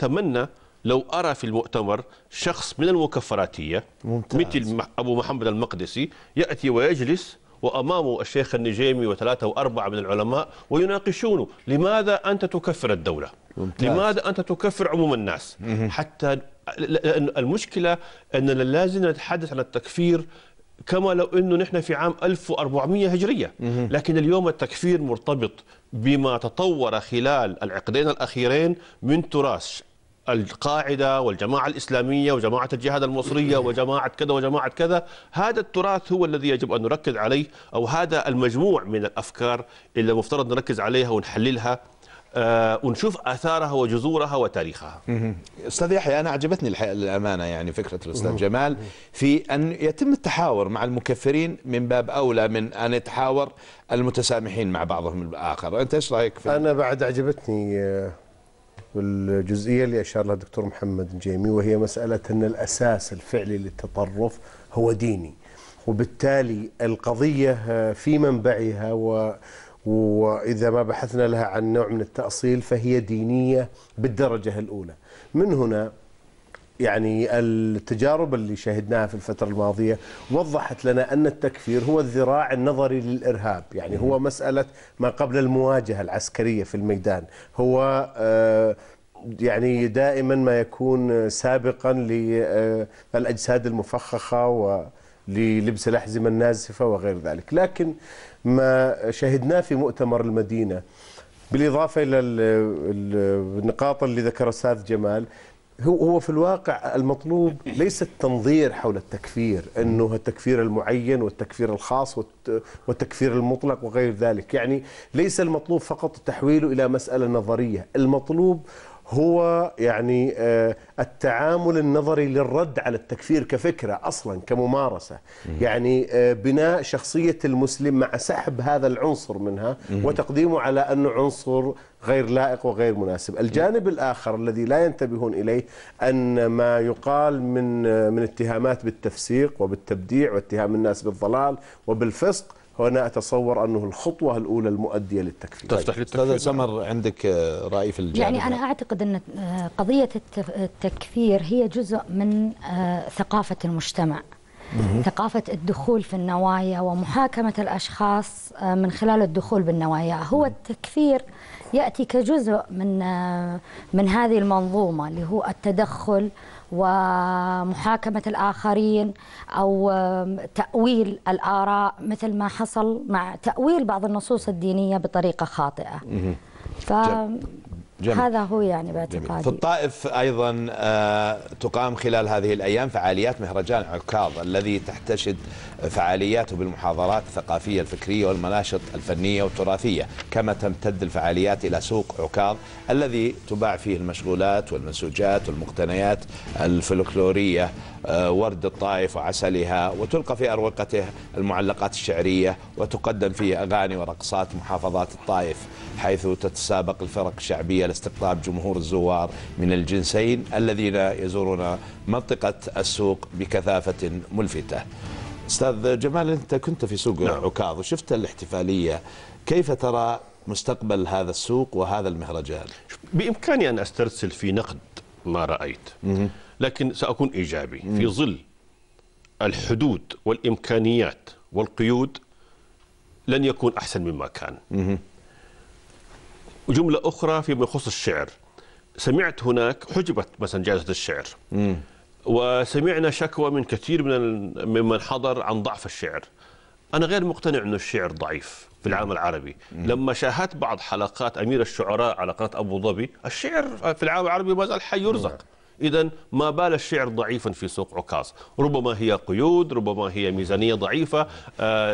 أتمنى لو أرى في المؤتمر شخص من المكفراتية مثل أبو محمد المقدسي يأتي ويجلس وأمامه الشيخ النجيمي وثلاثة وأربعة من العلماء ويناقشونه. لماذا أنت تكفر الدولة؟ ممتاز. لماذا أنت تكفر عموم الناس؟ حتى المشكلة أننا لازم نتحدث عن التكفير كما لو أنه نحن في عام 1400 هجرية، لكن اليوم التكفير مرتبط بما تطور خلال العقدين الأخيرين من تراث القاعدة والجماعة الإسلامية وجماعة الجهاد المصرية وجماعة كذا وجماعة كذا. هذا التراث هو الذي يجب أن نركز عليه، أو هذا المجموع من الأفكار اللي مفترض نركز عليها ونحللها ونشوف آثارها وجذورها وتاريخها. أستاذ يحيى، أنا عجبتني الحقيقة للأمانة يعني فكرة الأستاذ جمال في أن يتم التحاور مع المكفرين من باب أولى من أن يتحاور المتسامحين مع بعضهم الآخر. أنت إيش رأيك في؟ أنا بعد عجبتني والجزئية اللي أشار لها الدكتور محمد النجيمي، وهي مسألة أن الأساس الفعلي للتطرف هو ديني، وبالتالي القضية في منبعها وإذا ما بحثنا لها عن نوع من التأصيل فهي دينية بالدرجة الأولى. من هنا يعني التجارب اللي شهدناها في الفترة الماضية وضحت لنا أن التكفير هو الذراع النظري للإرهاب، يعني هو مسألة ما قبل المواجهة العسكرية في الميدان، هو يعني دائما ما يكون سابقا للأجساد المفخخة وللبس الأحزمة النازفة وغير ذلك. لكن ما شهدناه في مؤتمر المدينة بالإضافة إلى النقاط اللي ذكرها أستاذ جمال، هو في الواقع المطلوب ليس التنظير حول التكفير، أنه التكفير المعين والتكفير الخاص والتكفير المطلق وغير ذلك. يعني ليس المطلوب فقط تحويله إلى مسألة نظرية، المطلوب هو يعني التعامل النظري للرد على التكفير كفكرة أصلا كممارسة، يعني بناء شخصية المسلم مع سحب هذا العنصر منها وتقديمه على أنه عنصر غير لائق وغير مناسب. الجانب الآخر الذي لا ينتبهون إليه أن ما يقال من اتهامات بالتفسيق وبالتبديع واتهام الناس بالضلال وبالفسق، هنا أتصور أنه الخطوة الأولى المؤدية للتكفير. طيب أستاذ سمر، عندك رأي في الجانب؟ يعني أنا أعتقد أن قضية التكفير هي جزء من ثقافة المجتمع، ثقافة الدخول في النوايا ومحاكمة الأشخاص من خلال الدخول بالنوايا. هو التكفير يأتي كجزء من هذه المنظومة اللي هو التدخل ومحاكمة الآخرين أو تأويل الآراء، مثل ما حصل مع تأويل بعض النصوص الدينية بطريقة خاطئة. هذا هو يعني باعتقادي. في الطائف أيضا تقام خلال هذه الأيام فعاليات مهرجان عكاظ الذي تحتشد فعالياته بالمحاضرات الثقافية الفكرية والمناشط الفنية والتراثية، كما تمتد الفعاليات إلى سوق عكاظ الذي تباع فيه المشغولات والمنسوجات والمقتنيات الفلكلورية، ورد الطائف وعسلها، وتلقى في أروقته المعلقات الشعرية، وتقدم فيه أغاني ورقصات محافظات الطائف، حيث تتسابق الفرق الشعبية لاستقطاب جمهور الزوار من الجنسين الذين يزورون منطقة السوق بكثافة ملفتة. أستاذ جمال، أنت كنت في سوق عكاظ وشفت الاحتفالية، كيف ترى مستقبل هذا السوق وهذا المهرجان؟ بإمكاني أن أسترسل في نقد ما رأيت، لكن سأكون إيجابي. في ظل الحدود والإمكانيات والقيود لن يكون أحسن مما كان. وجملة أخرى فيما يخص الشعر، سمعت هناك حجبت مثلا جائزة الشعر، وسمعنا شكوى من كثير ممن حضر عن ضعف الشعر. أنا غير مقتنع أن الشعر ضعيف في العالم العربي. لما شاهدت بعض حلقات أمير الشعراء على قناة أبو ظبي، الشعر في العالم العربي ما زال حي يرزق. إذن ما بال الشعر ضعيفا في سوق عكاظ؟ ربما هي قيود، ربما هي ميزانية ضعيفة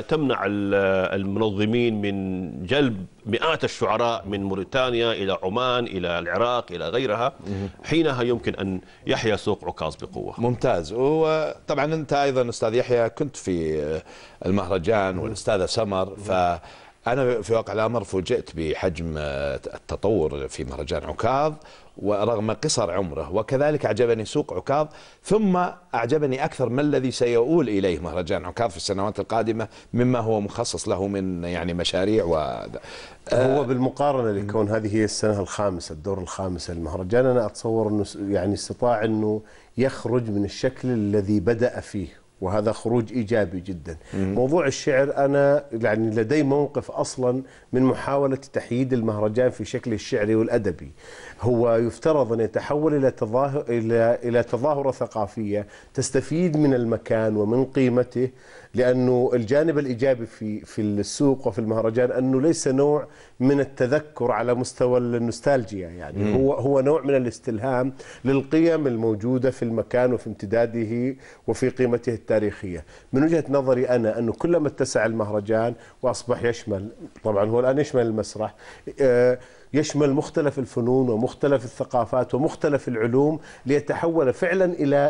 تمنع المنظمين من جلب مئات الشعراء من موريتانيا إلى عمان إلى العراق إلى غيرها. حينها يمكن أن يحيا سوق عكاظ بقوة. ممتاز. وطبعا أنت أيضا أستاذ يحيى كنت في المهرجان والأستاذة سمر، أنا في واقع الأمر فوجئت بحجم التطور في مهرجان عكاظ ورغم قصر عمره، وكذلك أعجبني سوق عكاظ، ثم أعجبني أكثر ما الذي سيؤول إليه مهرجان عكاظ في السنوات القادمة مما هو مخصص له من يعني مشاريع هو بالمقارنة لكون هذه هي السنة الخامسة، الدور الخامس للمهرجان، أنا أتصور أنه يعني استطاع أنه يخرج من الشكل الذي بدأ فيه، وهذا خروج إيجابي جدا. موضوع الشعر أنا يعني لدي موقف أصلا من محاولة تحييد المهرجان في شكله الشعري والأدبي. هو يفترض أن يتحول إلى تظاهرة ثقافية تستفيد من المكان ومن قيمته، لأنه الجانب الإيجابي في السوق وفي المهرجان أنه ليس نوع من التذكر على مستوى النوستالجيا، يعني هو نوع من الاستلهام للقيم الموجودة في المكان وفي امتداده وفي قيمته التاريخية. من وجهة نظري أنا أنه كلما اتسع المهرجان وأصبح يشمل، طبعا هو الآن يشمل المسرح، يشمل مختلف الفنون ومختلف الثقافات ومختلف العلوم، ليتحول فعلا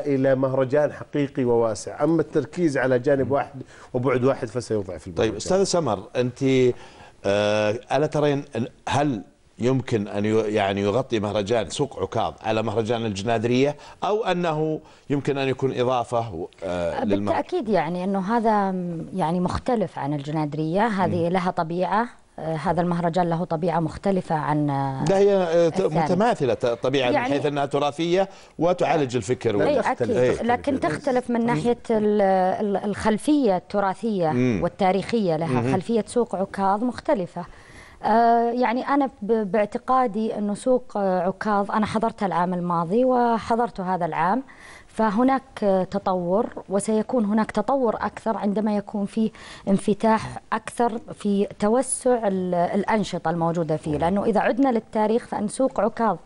إلى مهرجان حقيقي وواسع. أما التركيز على جانب واحد وبعد واحد فسيضعف المهرجان. طيب أستاذ سمر، أنت ألا ترين هل يمكن أن يعني يغطي مهرجان سوق عكاظ على مهرجان الجنادرية، أو أنه يمكن أن يكون إضافة بالتأكيد يعني أنه هذا يعني مختلف عن الجنادرية، هذه لها طبيعة، هذا المهرجان له طبيعة مختلفة عن لا، هي متماثلة طبيعة يعني من حيث أنها تراثية وتعالج الفكر أكيد، لكن تختلف من ناحية الخلفية التراثية والتاريخية لها. خلفية سوق عكاظ مختلفة. يعني أنا باعتقادي أنه سوق عكاظ أنا حضرتها العام الماضي وحضرته هذا العام، فهناك تطور وسيكون هناك تطور أكثر عندما يكون في انفتاح أكثر في توسع الأنشطة الموجودة فيه. لأنه إذا عدنا للتاريخ فإن سوق عكاظ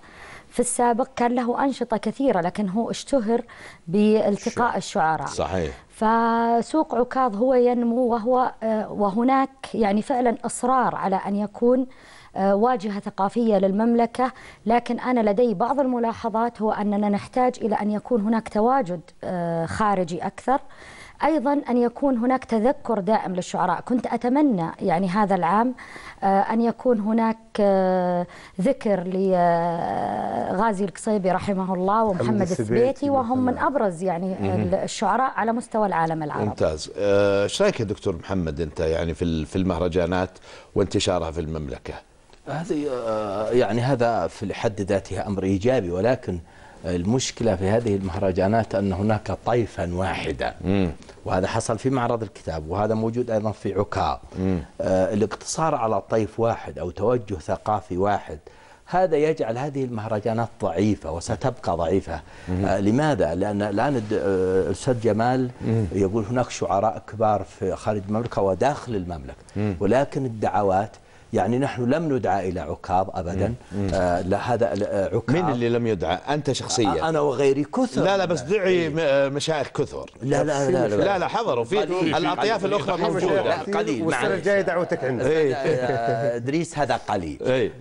في السابق كان له أنشطة كثيرة، لكن هو اشتهر بالتقاء الشعراء. صحيح. فسوق عكاظ هو ينمو وهناك يعني فعلا إصرار على أن يكون واجهة ثقافية للمملكة، لكن أنا لدي بعض الملاحظات، هو أننا نحتاج إلى أن يكون هناك تواجد خارجي أكثر، أيضا أن يكون هناك تذكر دائم للشعراء. كنت أتمنى يعني هذا العام أن يكون هناك ذكر لغازي القصيبي رحمه الله ومحمد الثبيتي، وهم من أبرز يعني الشعراء على مستوى العالم العربي. ممتاز. ايش رايك يا دكتور محمد أنت يعني في المهرجانات وانتشارها في المملكة؟ هذه يعني هذا في حد ذاته أمر إيجابي، ولكن المشكلة في هذه المهرجانات أن هناك طيفا واحدا، وهذا حصل في معرض الكتاب وهذا موجود أيضا في عكاظ. الاقتصار على طيف واحد أو توجه ثقافي واحد هذا يجعل هذه المهرجانات ضعيفة وستبقى ضعيفة. لماذا؟ لأن الآن الأستاذ جمال يقول هناك شعراء كبار في خارج المملكة وداخل المملكة، ولكن الدعوات يعني نحن لم ندعى إلى عكاظ أبدا. لا، هذا عكاظ. مين اللي لم يدعى؟ أنت شخصيا؟ أنا وغيري كثر. لا بس دعي مشايخ كثر. لا لا لا لا, لا, لا حضروا في الأطياف الأخرى موجودة. قليل. والسنة الجاية دعوتك عندك. إدريس هذا قليل.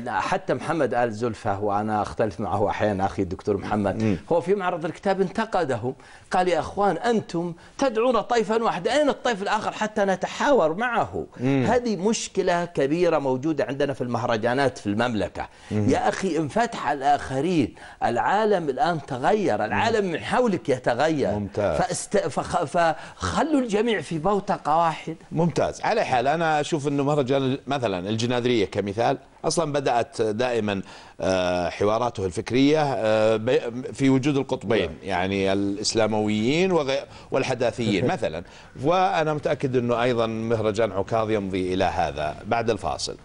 حتى محمد آل زلفة، وأنا أختلف معه أحيانا أخي الدكتور محمد، هو في معرض الكتاب انتقدهم، قال يا أخوان أنتم تدعون طيفا واحدا، أين الطيف الآخر حتى نتحاور معه؟ هذه مشكلة كبيرة موجودة عندنا في المهرجانات في المملكة. يا أخي انفتح الآخرين، العالم الآن تغير، العالم من حولك يتغير. ممتاز. فخلوا الجميع في بوتقة واحدة. ممتاز. على حال أنا أشوف أنه مهرجان مثلا الجنادرية كمثال أصلا بدأت دائما حواراته الفكرية في وجود القطبين، يعني الإسلامويين والحداثيين مثلا، وأنا متأكد أنه أيضا مهرجان عكاظ يمضي إلى هذا بعد الفاصل.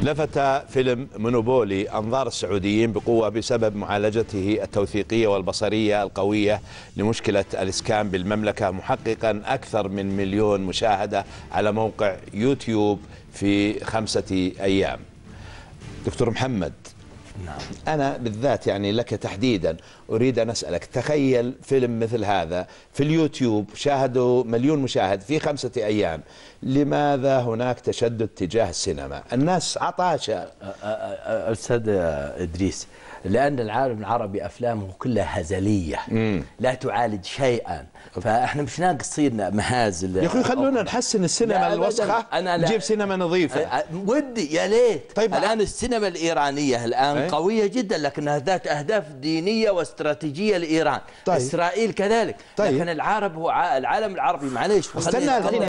لفت فيلم مونوبولي أنظار السعوديين بقوة بسبب معالجته التوثيقية والبصرية القوية لمشكلة الإسكان بالمملكة، محققا أكثر من 1,000,000 مشاهدة على موقع يوتيوب في 5 أيام. دكتور محمد، نعم. أنا بالذات يعني لك تحديدا أريد أن أسألك، تخيل فيلم مثل هذا في اليوتيوب شاهده 1,000,000 مشاهد في 5 أيام، لماذا هناك تشدد تجاه السينما؟ الناس عطاشة. أستاذ إدريس، لأن العالم العربي أفلامه كلها هزلية لا تعالج شيئا، فإحنا مش ناقصين مهازل. يا أخوي خلونا نحسن السينما الوسخة، نجيب سينما نظيفة. ودي يا ليت. طيب الآن السينما الإيرانية الآن قوية جدا، لكنها ذات أهداف دينية واستراتيجية لإيران. إسرائيل كذلك. لكن العرب هو العالم العربي معليش. استنى